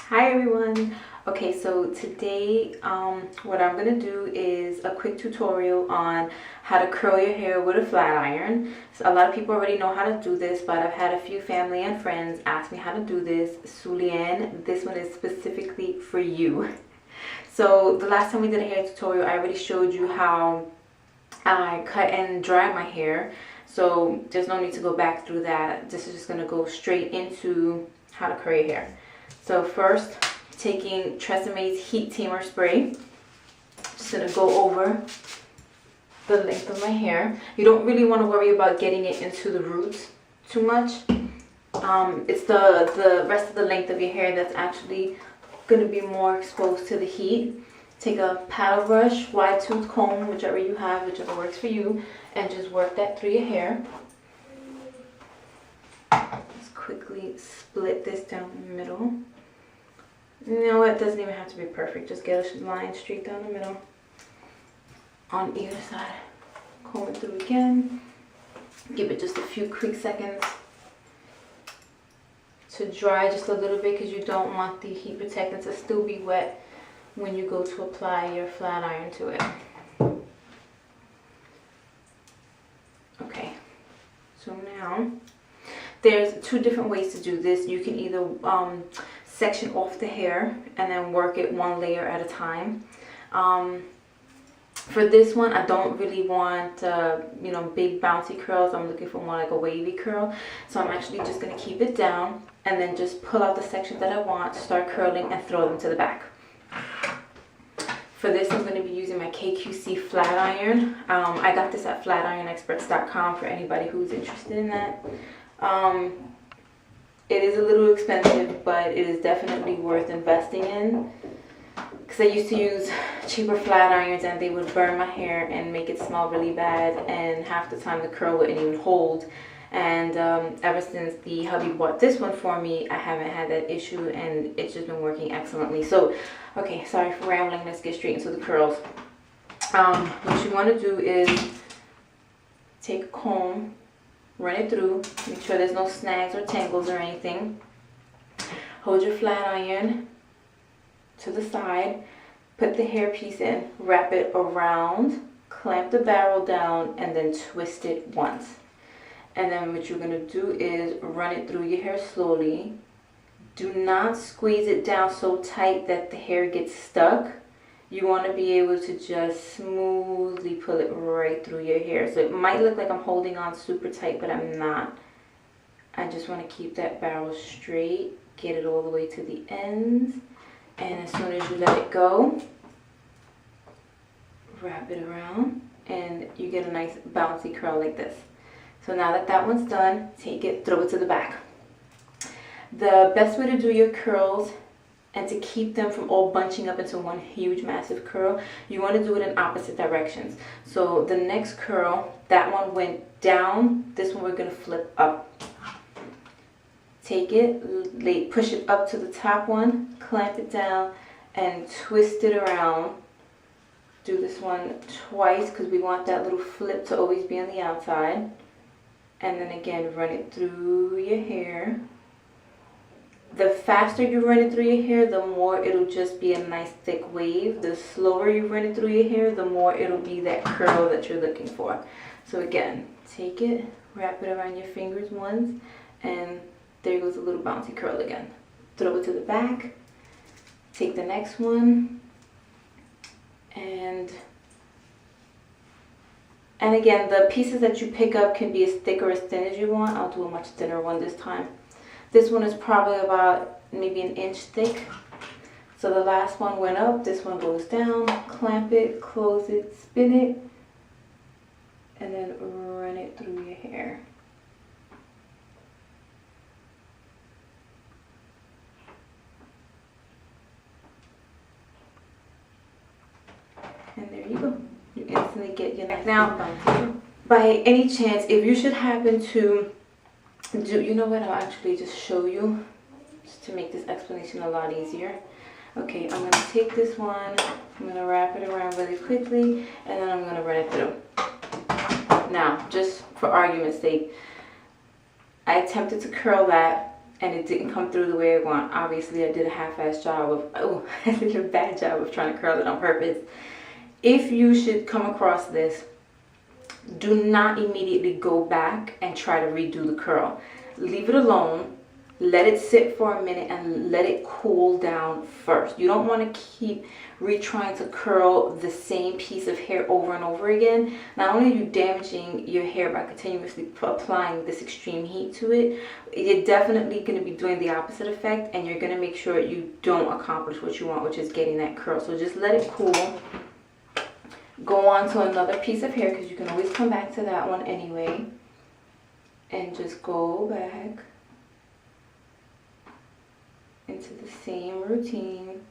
Hi everyone. Okay, so today what I'm gonna do is a quick tutorial on how to curl your hair with a flat iron. So a lot of people already know how to do this, but I've had a few family and friends ask me how to do this. Sulian, this one is specifically for you. So the last time we did a hair tutorial, I already showed you how I cut and dry my hair. So there's no need to go back through that. This is just gonna go straight into how to curl your hair. So first, taking Treseme's Heat Tamer Spray. Just gonna go over the length of my hair. You don't really want to worry about getting it into the roots too much. It's the rest of the length of your hair that's actually gonna be more exposed to the heat. Take a paddle brush, wide tooth comb, whichever you have, whichever works for you, and just work that through your hair. Just quickly split this down the middle. You know what, it doesn't even have to be perfect. Just get a line straight down the middle on either side. Comb it through again. Give it just a few quick seconds to dry just a little bit, because you don't want the heat protectant to still be wet when you go to apply your flat iron to it. Okay, so now there's two different ways to do this. You can either section off the hair and then work it one layer at a time. For this one, I don't really want you know, big bouncy curls. I'm looking for more like a wavy curl, so I'm actually just going to keep it down and then just pull out the sections that I want, start curling, and throw them to the back. For this, I'm going to be using my KQC flat iron. I got this at flatironexperts.com for anybody who's interested in that. It is a little expensive, but it is definitely worth investing in, because I used to use cheaper flat irons and they would burn my hair and make it smell really bad, and half the time the curl wouldn't even hold. And ever since the hubby bought this one for me, I haven't had that issue, and it's just been working excellently. So okay, sorry for rambling, let's get straight into the curls. What you want to do is take a comb, run it through, make sure there's no snags or tangles or anything. Hold your flat iron to the side, put the hair piece in, wrap it around, clamp the barrel down, and then twist it once. And then what you're going to do is run it through your hair slowly. Do not squeeze it down so tight that the hair gets stuck. You want to be able to just smoothly pull it right through your hair. So it might look like I'm holding on super tight, but I'm not. I just want to keep that barrel straight, get it all the way to the ends. And as soon as you let it go, wrap it around, and you get a nice bouncy curl like this. So now that that one's done, take it, throw it to the back. The best way to do your curls and to keep them from all bunching up into one huge massive curl, you want to do it in opposite directions. So the next curl, that one went down, this one we're going to flip up. Take it, push it up to the top one, clamp it down, and twist it around. Do this one twice, because we want that little flip to always be on the outside. And then again, run it through your hair. The faster you run it through your hair, the more it'll just be a nice thick wave. The slower you run it through your hair, the more it'll be that curl that you're looking for. So again, take it, wrap it around your fingers once, and there goes a little bouncy curl again. Throw it to the back, take the next one, and again, the pieces that you pick up can be as thick or as thin as you want. I'll do a much thinner one this time. This one is probably about maybe an inch thick. So the last one went up, this one goes down, clamp it, close it, spin it, and then run it through your hair. And there you go. You instantly get your neck. Now, by any chance, if you should happen to do, you know what, I'll actually just show you, just to make this explanation a lot easier. Okay, I'm going to take this one, I'm going to wrap it around really quickly, and then I'm going to run it through. Now, just for argument's sake, I attempted to curl that, and it didn't come through the way I want, obviously I did a half-assed job of, I did a bad job of trying to curl it on purpose. If you should come across this, do not immediately go back and try to redo the curl. Leave it alone, let it sit for a minute and let it cool down first. You don't want to keep retrying to curl the same piece of hair over and over again. Not only are you damaging your hair by continuously applying this extreme heat to it, you're definitely going to be doing the opposite effect, and you're going to make sure you don't accomplish what you want, which is getting that curl. So just let it cool. Go on to another piece of hair, because you can always come back to that one anyway, and just go back into the same routine,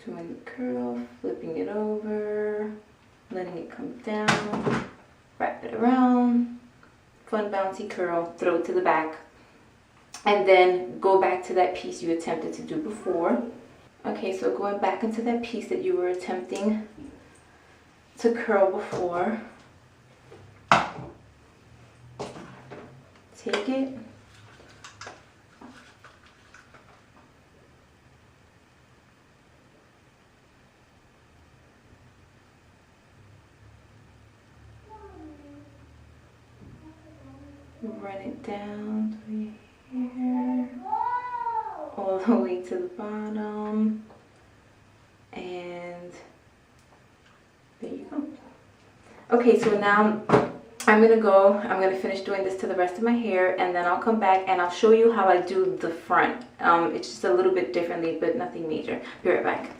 doing the curl, flipping it over, letting it come down, wrap it around, fun bouncy curl, throw it to the back, and then go back to that piece you attempted to do before. Okay, so going back into that piece that you were attempting to curl before, take it, run it down through your hair, all the way to the bottom, and there you go. Okay, so now I'm gonna finish doing this to the rest of my hair, and then I'll come back and I'll show you how I do the front. It's just a little bit differently, but nothing major. Be right back.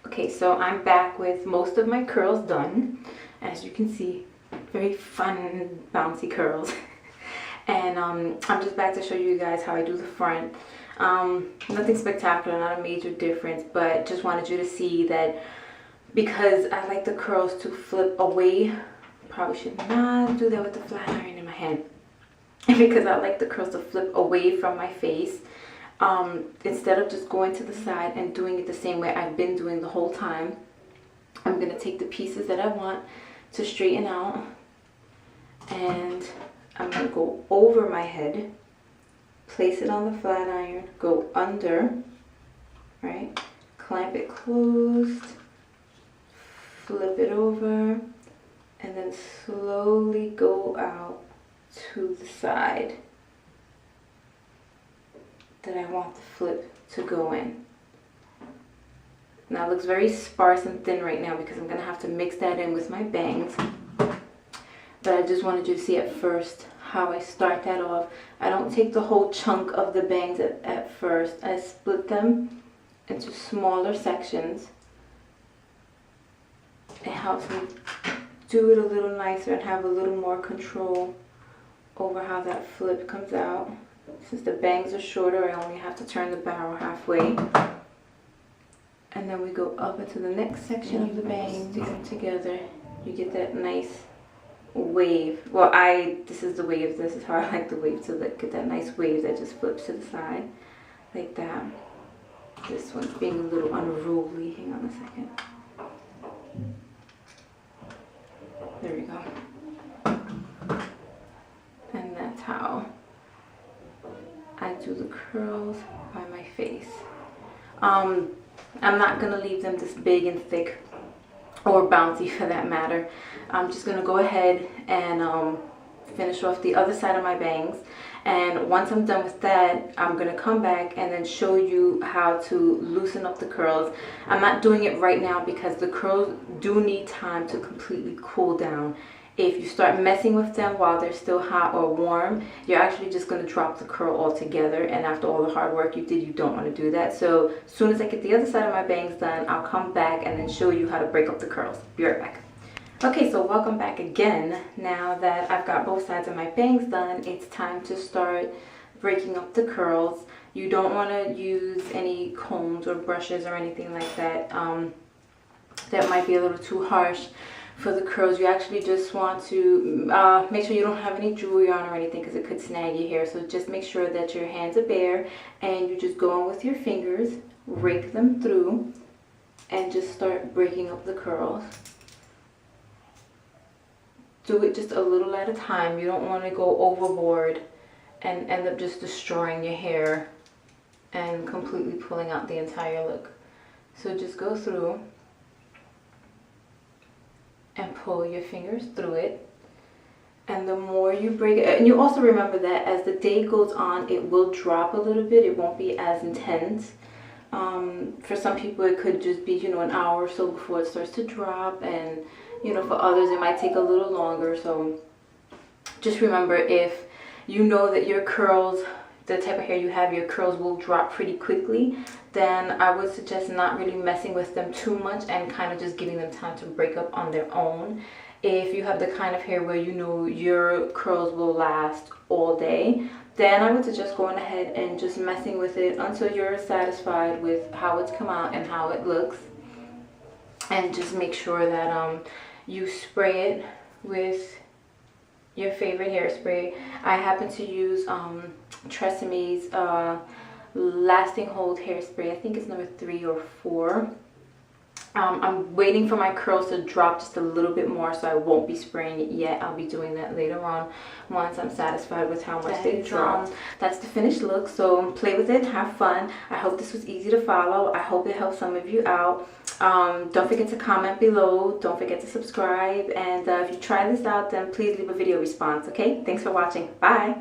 Okay, so I'm back with most of my curls done. As you can see, very fun bouncy curls. And I'm just back to show you guys how I do the front. Nothing spectacular, not a major difference, but just wanted you to see that because I like the curls to flip away. Probably should not do that with the flat iron in my hand. Because I like the curls to flip away from my face. Instead of just going to the side and doing it the same way I've been doing the whole time, I'm going to take the pieces that I want to straighten out, and I'm going to go over my head, place it on the flat iron, go under, right, clamp it closed, flip it over, and then slowly go out to the side that I want the flip to go in. Now it looks very sparse and thin right now because I'm going to have to mix that in with my bangs. But I just wanted you to see at first how I start that off. I don't take the whole chunk of the bangs at first. I split them into smaller sections. It helps me do it a little nicer and have a little more control over how that flip comes out. Since the bangs are shorter, I only have to turn the barrel halfway. And then we go up into the next section of the bangs, stick them together. You get that nice wave. Well, this is the wave. This is how I like the wave to look. Get that nice wave that just flips to the side, like that. This one's being a little unruly. Hang on a second. There we go. And that's how I do the curls by my face. I'm not going to leave them this big and thick, or bouncy for that matter. I'm just going to go ahead and finish off the other side of my bangs. And once I'm done with that, I'm going to come back and then show you how to loosen up the curls. I'm not doing it right now because the curls do need time to completely cool down. If you start messing with them while they're still hot or warm, you're actually just going to drop the curl altogether, and after all the hard work you did, you don't want to do that. So as soon as I get the other side of my bangs done, I'll come back and then show you how to break up the curls. Be right back. Okay, so welcome back again. Now that I've got both sides of my bangs done, it's time to start breaking up the curls. You don't want to use any combs or brushes or anything like that. That might be a little too harsh for the curls. You actually just want to make sure you don't have any jewelry on or anything, because it could snag your hair. So just make sure that your hands are bare and you just go in with your fingers, rake them through, and just start breaking up the curls. Do it just a little at a time. You don't want to go overboard and end up just destroying your hair and completely pulling out the entire look. So just go through and pull your fingers through it. And the more you break it, and you also remember that as the day goes on, it will drop a little bit. It won't be as intense. For some people, it could just be, you know, an hour or so before it starts to drop. And, you know, for others, it might take a little longer. So just remember, if you know that your curls, the type of hair you have, your curls will drop pretty quickly, then I would suggest not really messing with them too much and kind of just giving them time to break up on their own. If you have the kind of hair where you know your curls will last all day, then I would suggest going ahead and just messing with it until you're satisfied with how it's come out and how it looks. And just make sure that you spray it with your favorite hairspray. I happen to use Treseme's Lasting Hold hairspray. I think it's number 3 or 4. I'm waiting for my curls to drop just a little bit more, so I won't be spraying it yet. I'll be doing that later on once I'm satisfied with how much they drop. That's the finished look, so play with it, have fun. I hope this was easy to follow. I hope it helped some of you out. Don't forget to comment below. Don't forget to subscribe. And if you try this out, then please leave a video response, okay? Thanks for watching. Bye.